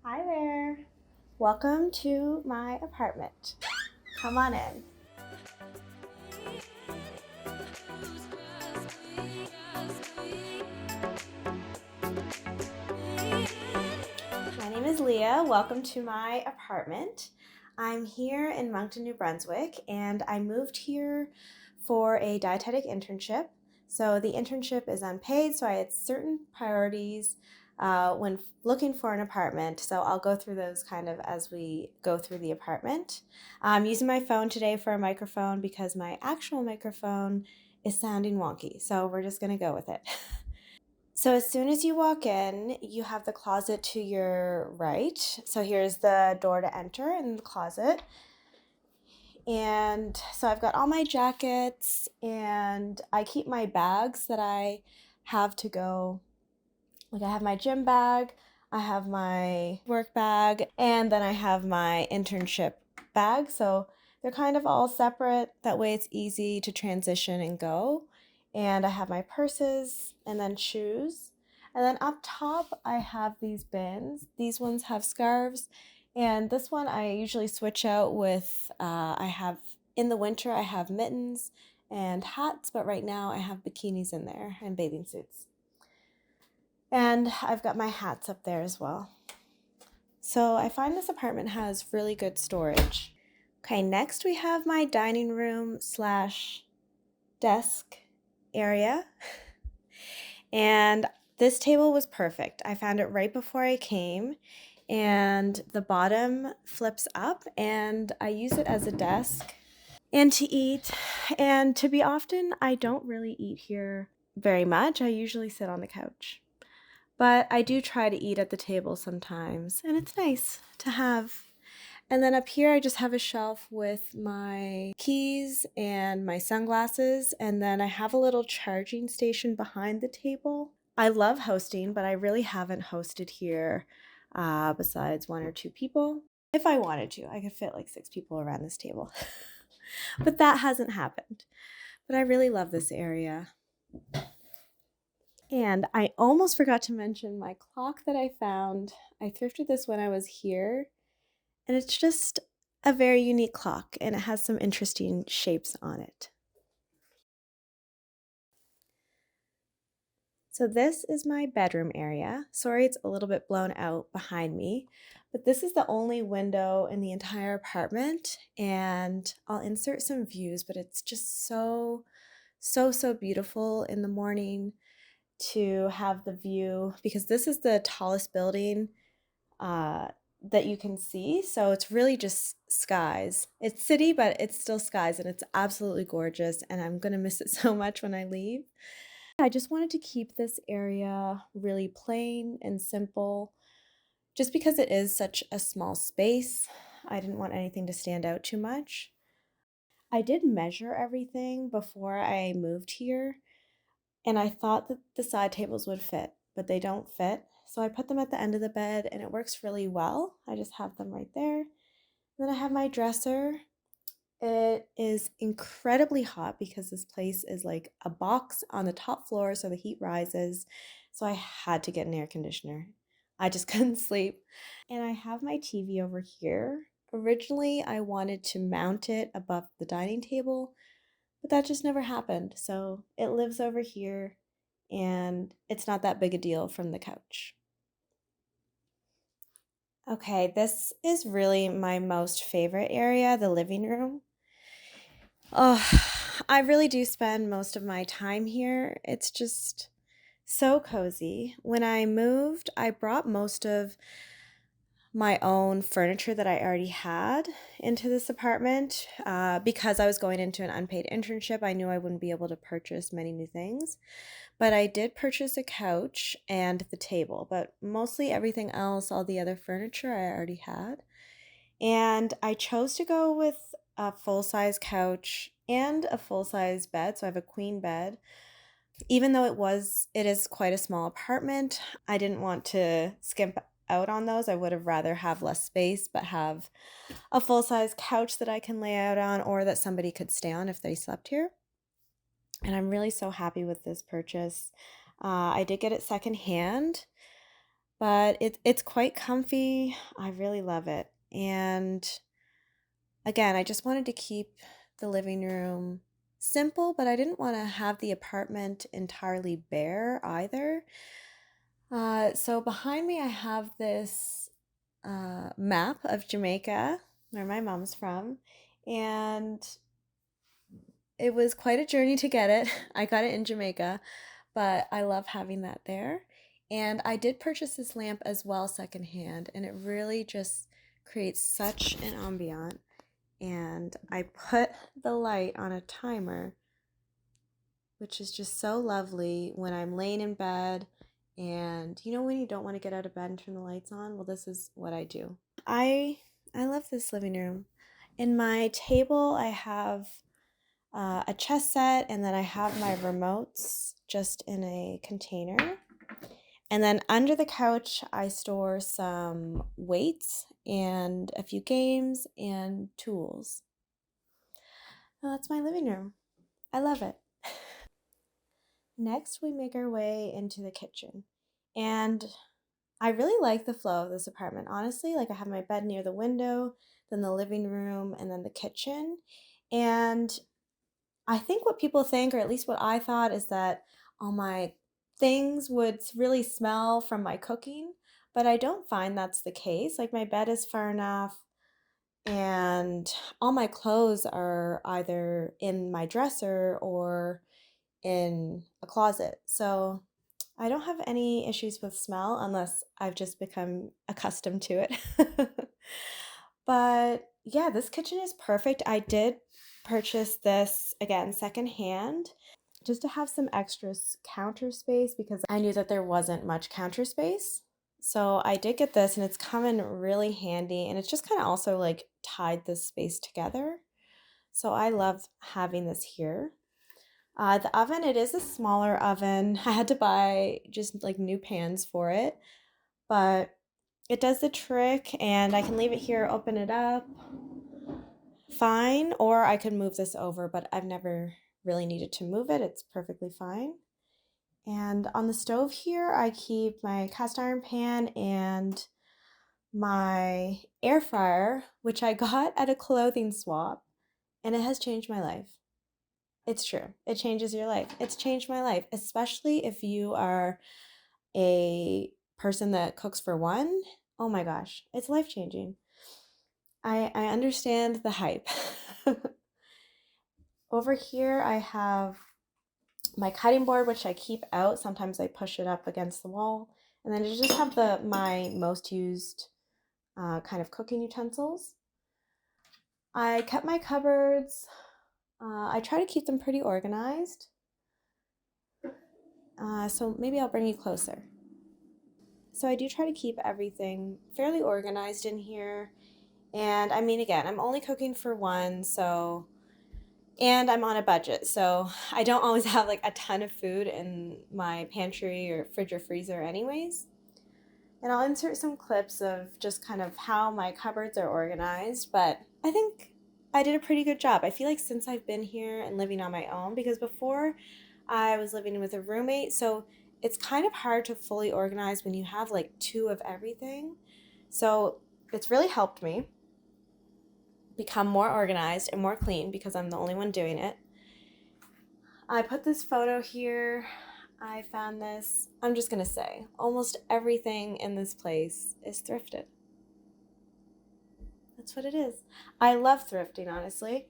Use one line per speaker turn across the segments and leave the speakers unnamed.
Hi there. Welcome to my apartment. Come on in. My name is Leah. Welcome to my apartment. I'm here in Moncton, New Brunswick, and I moved here for a dietetic internship. So the internship is unpaid, so I had certain priorities when looking for an apartment. So I'll go through those kind of as we go through the apartment. I'm using my phone today for a microphone because my actual microphone is sounding wonky. So we're just going to go with it. So as soon as you walk in, you have the closet to your right. So here's the door to enter in the closet. And so I've got all my jackets, and I keep my bags that I have to go. Like I have my gym bag, I have my work bag, and then I have my internship bag. So they're kind of all separate. That way it's easy to transition and go. And I have my purses and then shoes. And then up top, I have these bins. These ones have scarves. And this one I usually switch out with, in the winter, I have mittens and hats, but right now I have bikinis in there and bathing suits. And I've got my hats up there as well. So I find this apartment has really good storage. Okay, next we have my dining room / desk area. And this table was perfect. I found it right before I came, and the bottom flips up, and I use it as a desk and to eat. And to be often, I don't really eat here very much. I usually sit on the couch. But I do try to eat at the table sometimes, and it's nice to have. And then up here, I just have a shelf with my keys and my sunglasses, and then I have a little charging station behind the table. I love hosting, but I really haven't hosted here besides 1 or 2 people. If I wanted to, I could fit like 6 people around this table. But that hasn't happened. But I really love this area. And I almost forgot to mention my clock that I found. I thrifted this when I was here, and it's just a very unique clock, and it has some interesting shapes on it. So this is my bedroom area. Sorry, it's a little bit blown out behind me, but this is the only window in the entire apartment, and I'll insert some views, but it's just so beautiful in the morning to have the view, because this is the tallest building that you can see. So it's really just skies. It's city, but it's still skies, and it's absolutely gorgeous. And I'm going to miss it so much when I leave. I just wanted to keep this area really plain and simple, just because it is such a small space. I didn't want anything to stand out too much. I did measure everything before I moved here, and I thought that the side tables would fit, but they don't fit. So I put them at the end of the bed, and it works really well. I just have them right there. Then I have my dresser. It is incredibly hot because this place is like a box on the top floor, so the heat rises. So I had to get an air conditioner. I just couldn't sleep. And I have my TV over here. Originally, I wanted to mount it above the dining table, but that just never happened. So it lives over here, and it's not that big a deal from the couch. Okay, this is really my most favorite area, the living room. Oh, I really do spend most of my time here. It's just so cozy. When I moved, I brought most of my own furniture that I already had into this apartment because I was going into an unpaid internship. I knew I wouldn't be able to purchase many new things, but I did purchase a couch and the table, but mostly everything else, all the other furniture I already had. And I chose to go with a full-size couch and a full-size bed, so I have a queen bed. Even though it is quite a small apartment, I didn't want to skimp out on those. I would have rather have less space, but have a full-size couch that I can lay out on, or that somebody could stay on if they slept here. And I'm really so happy with this purchase. I did get it secondhand, but it's quite comfy. I really love it. And again, I just wanted to keep the living room simple, but I didn't want to have the apartment entirely bare either. So behind me, I have this map of Jamaica, where my mom's from, and it was quite a journey to get it. I got it in Jamaica, but I love having that there. And I did purchase this lamp as well secondhand, and it really just creates such an ambient. And I put the light on a timer, which is just so lovely when I'm laying in bed. And you know when you don't want to get out of bed and turn the lights on? Well, this is what I do. I love this living room. In my table, I have a chess set, and then I have my remotes just in a container. And then under the couch, I store some weights and a few games and tools. Well, that's my living room. I love it. Next, we make our way into the kitchen. And I really like the flow of this apartment. Honestly, like I have my bed near the window, then the living room, and then the kitchen. And I think what people think, or at least what I thought, is that all my things would really smell from my cooking, but I don't find that's the case. Like my bed is far enough, and all my clothes are either in my dresser or in a closet. So I don't have any issues with smell unless I've just become accustomed to it. But yeah, this kitchen is perfect. I did purchase this again secondhand just to have some extra counter space because I knew that there wasn't much counter space. So I did get this and it's come in really handy, and it's just kind of also like tied this space together. So I love having this here. The oven, it is a smaller oven. I had to buy just like new pans for it, but it does the trick, and I can leave it here, open it up, fine, or I could move this over, but I've never really needed to move it. It's perfectly fine. And on the stove here, I keep my cast iron pan and my air fryer, which I got at a clothing swap, and it has changed my life. It's true. It changes your life. It's changed my life, especially if you are a person that cooks for one. Oh my gosh, it's life changing. I understand the hype. Over here, I have my cutting board, which I keep out. Sometimes I push it up against the wall. And then I just have my most used kind of cooking utensils. I kept my cupboards. I try to keep them pretty organized. So maybe I'll bring you closer. So I do try to keep everything fairly organized in here. And I mean, again, I'm only cooking for one, and I'm on a budget. So I don't always have like a ton of food in my pantry or fridge or freezer anyways. And I'll insert some clips of just kind of how my cupboards are organized, but I think I did a pretty good job. I feel like since I've been here and living on my own, because before I was living with a roommate, so it's kind of hard to fully organize when you have like two of everything. So it's really helped me become more organized and more clean because I'm the only one doing it. I put this photo here. I found this. I'm just going to say almost everything in this place is thrifted. That's what it is. I love thrifting, honestly.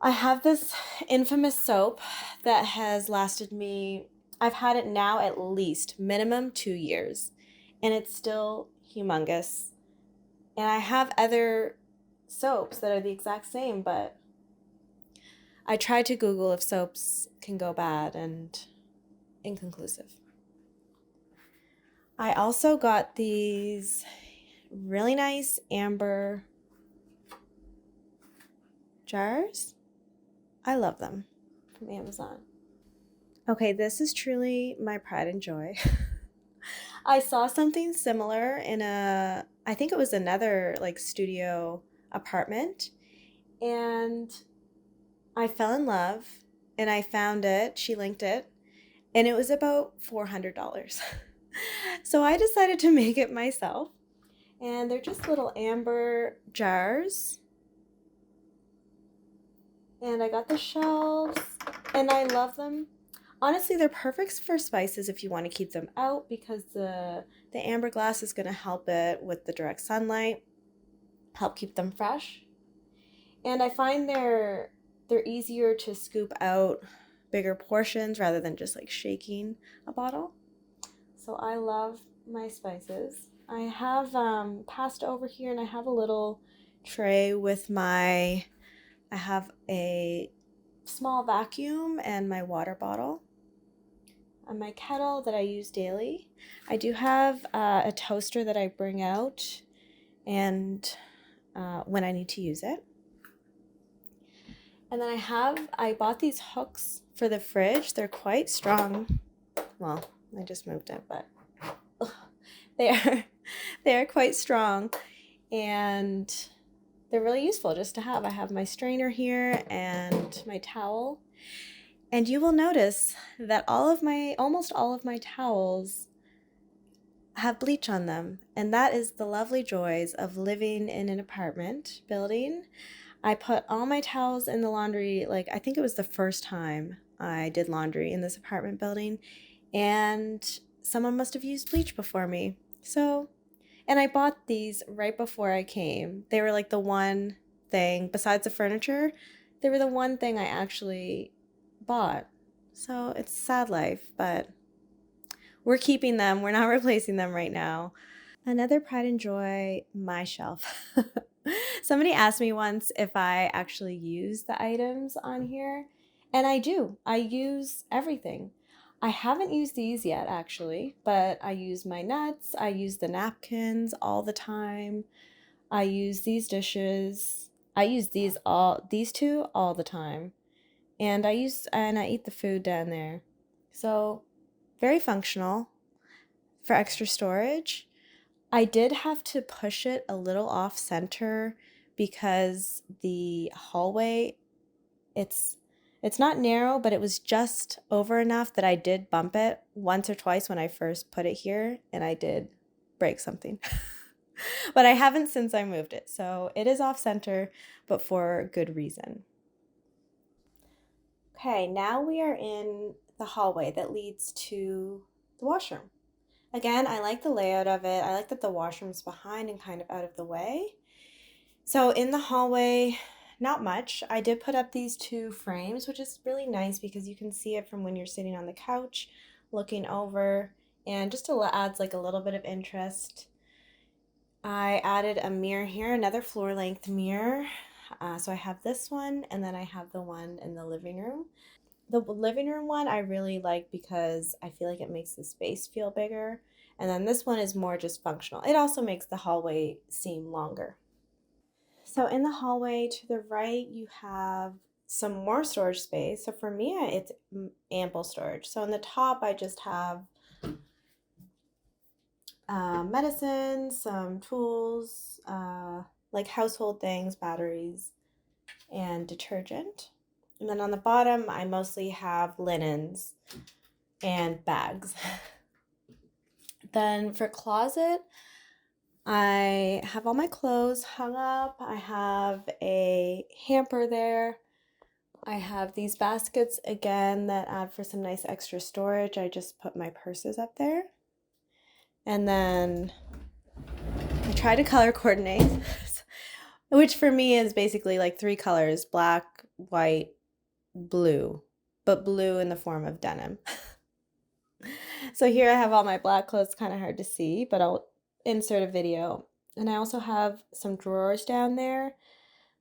I have this infamous soap that has lasted me, I've had it now at least minimum 2 years, and it's still humongous. And I have other soaps that are the exact same, but I tried to Google if soaps can go bad, and inconclusive. I also got these really nice amber jars. I love them from Amazon. Okay, this is truly my pride and joy. I saw something similar in I think it was another like studio apartment, and I fell in love and I found it. She linked it, and it was about $400. So I decided to make it myself. And they're just little amber jars. And I got the shelves, and I love them. Honestly, they're perfect for spices if you want to keep them out, because the amber glass is going to help it with the direct sunlight, help keep them fresh. And I find they're easier to scoop out bigger portions rather than just like shaking a bottle. So I love my spices. I have passed over here, and I have a little tray with I have a small vacuum and my water bottle and my kettle that I use daily. I do have a toaster that I bring out and when I need to use it. And then I bought these hooks for the fridge. They're quite strong. Well, I just moved it, but they are quite strong, and they're really useful just to have. I have my strainer here and my towel. And you will notice that almost all of my towels have bleach on them. And that is the lovely joys of living in an apartment building. I put all my towels in the laundry, like I think it was the first time I did laundry in this apartment building, and someone must have used bleach before me. So, and I bought these right before I came. They were like the one thing, besides the furniture, they were the one thing I actually bought. So it's a sad life, but we're keeping them. We're not replacing them right now. Another pride and joy, my shelf. Somebody asked me once if I actually use the items on here, and I do. I use everything. I haven't used these yet, actually, but I use my nuts. I use the napkins all the time. I use these dishes. I use these two all the time. And I eat the food down there. So very functional for extra storage. I did have to push it a little off center because the hallway, it's not narrow, but it was just over enough that I did bump it once or twice when I first put it here, and I did break something. But I haven't since I moved it. So it is off center, but for good reason. Okay, now we are in the hallway that leads to the washroom. Again, I like the layout of it. I like that the washroom's behind and kind of out of the way. So in the hallway, not much. I did put up these two frames, which is really nice because you can see it from when you're sitting on the couch, looking over, and just adds like a little bit of interest. I added a mirror here, another floor length mirror. So I have this one, and then I have the one in the living room. The living room one I really like because I feel like it makes the space feel bigger. And then this one is more just functional. It also makes the hallway seem longer. So in the hallway to the right, you have some more storage space. So for me, it's ample storage. So on the top, I just have medicine, some tools, like household things, batteries, and detergent. And then on the bottom, I mostly have linens and bags. Then for closet, I have all my clothes hung up. I have a hamper there. I have these baskets again that add for some nice extra storage. I just put my purses up there. And then I try to color coordinate, which for me is basically like 3 colors: black, white, blue, but blue in the form of denim. So here I have all my black clothes, kind of hard to see, but I'll insert a video. And I also have some drawers down there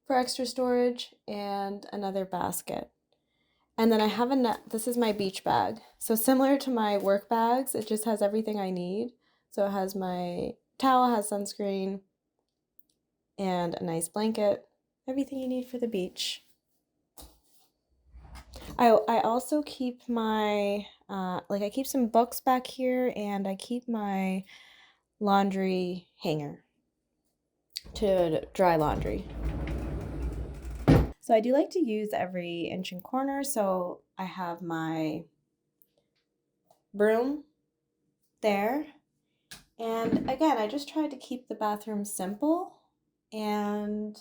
for extra storage and another basket. And then I have this is my beach bag. So similar to my work bags, it just has everything I need. So it has my towel, has sunscreen, and a nice blanket, everything you need for the beach. I also keep my, I keep some books back here, and I keep my laundry hanger to dry laundry. So I do like to use every inch and corner. So I have my broom there. And again, I just tried to keep the bathroom simple. And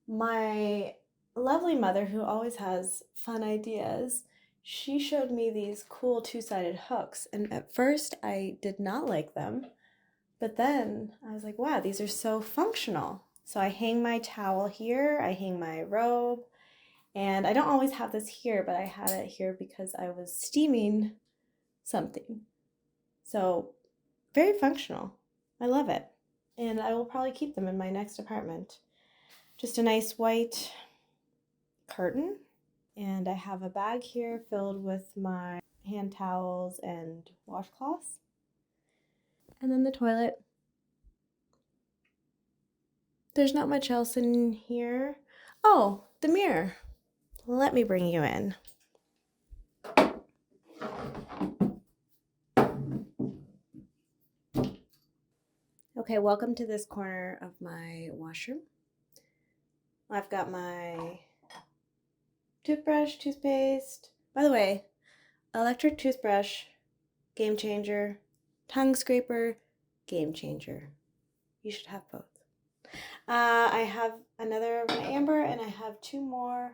my lovely mother, who always has fun ideas, she showed me these cool two-sided hooks. And at first, I did not like them. But then I was like, wow, these are so functional. So I hang my towel here, I hang my robe, and I don't always have this here, but I had it here because I was steaming something. So very functional. I love it. And I will probably keep them in my next apartment. Just a nice white curtain. And I have a bag here filled with my hand towels and washcloths. And then the toilet. There's not much else in here. Oh, the mirror. Let me bring you in. Okay, welcome to this corner of my washroom. I've got my toothbrush, toothpaste. By the way, electric toothbrush, game changer. Tongue scraper, game changer. You should have both. I have another one amber, and I have 2 more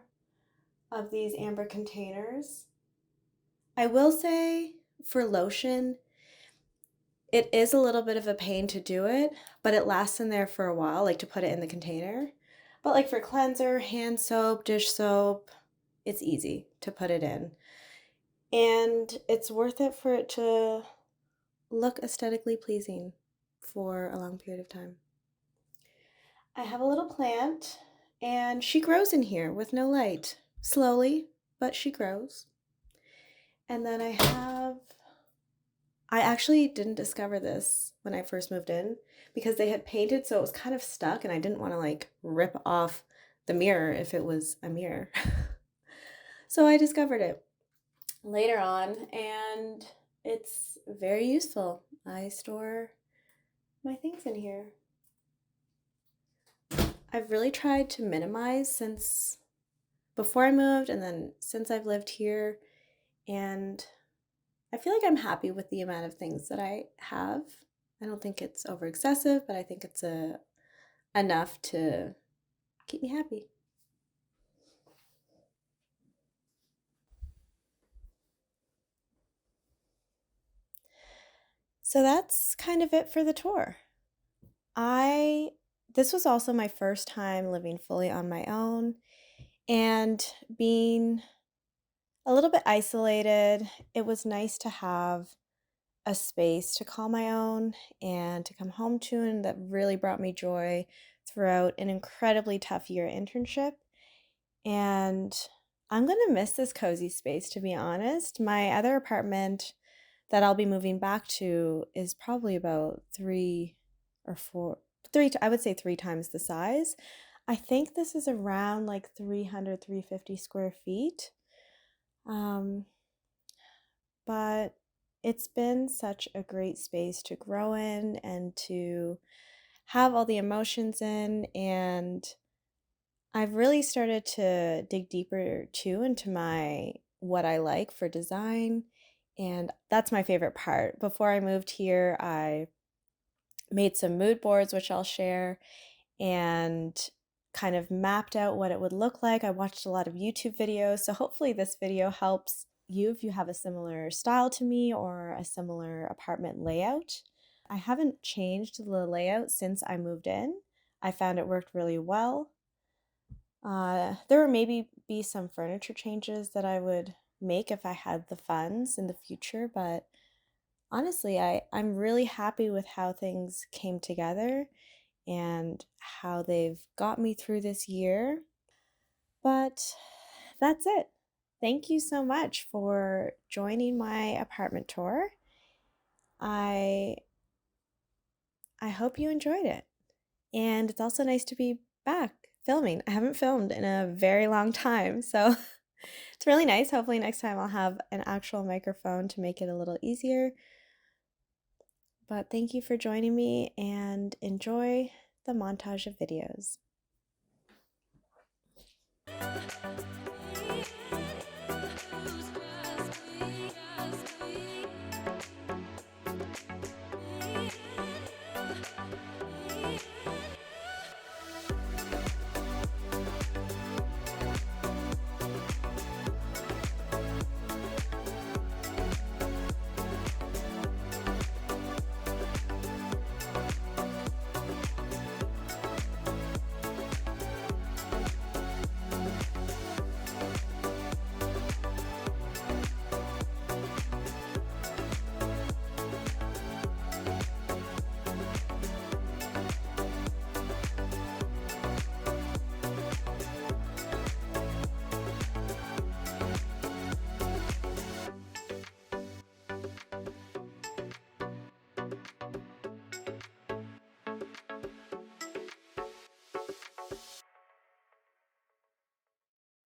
of these amber containers. I will say for lotion, it is a little bit of a pain to do it, but it lasts in there for a while, like to put it in the container. But like for cleanser, hand soap, dish soap, it's easy to put it in. And it's worth it for it to look aesthetically pleasing for a long period of time. I have a little plant, and she grows in here with no light. Slowly, but she grows. And then I actually didn't discover this when I first moved in because they had painted, so it was kind of stuck, and I didn't want to like rip off the mirror if it was a mirror. So I discovered it later on, and it's very useful. I store my things in here. I've really tried to minimize since before I moved and then since I've lived here, and I feel like I'm happy with the amount of things that I have. I don't think it's over excessive, but I think it's enough to keep me happy. So that's kind of it for the tour. This was also my first time living fully on my own and being a little bit isolated. It was nice to have a space to call my own and to come home to, and that really brought me joy throughout an incredibly tough year internship. And I'm going to miss this cozy space, to be honest. My other apartment that I'll be moving back to is probably about I would say 3 times the size. I think this is around like 350 square feet. But it's been such a great space to grow in and to have all the emotions in. And I've really started to dig deeper too into what I like for design. And that's my favorite part. Before I moved here, I made some mood boards, which I'll share, and kind of mapped out what it would look like. I watched a lot of YouTube videos. So hopefully this video helps you if you have a similar style to me or a similar apartment layout. I haven't changed the layout since I moved in. I found it worked really well. There would maybe be some furniture changes that I would make if I had the funds in the future, but honestly, I'm really happy with how things came together and how they've got me through this year. But that's it. Thank you so much for joining my apartment tour. I hope you enjoyed it. And it's also nice to be back filming. I haven't filmed in a very long time, so it's really nice. Hopefully next time I'll have an actual microphone to make it a little easier. But thank you for joining me, and enjoy the montage of videos.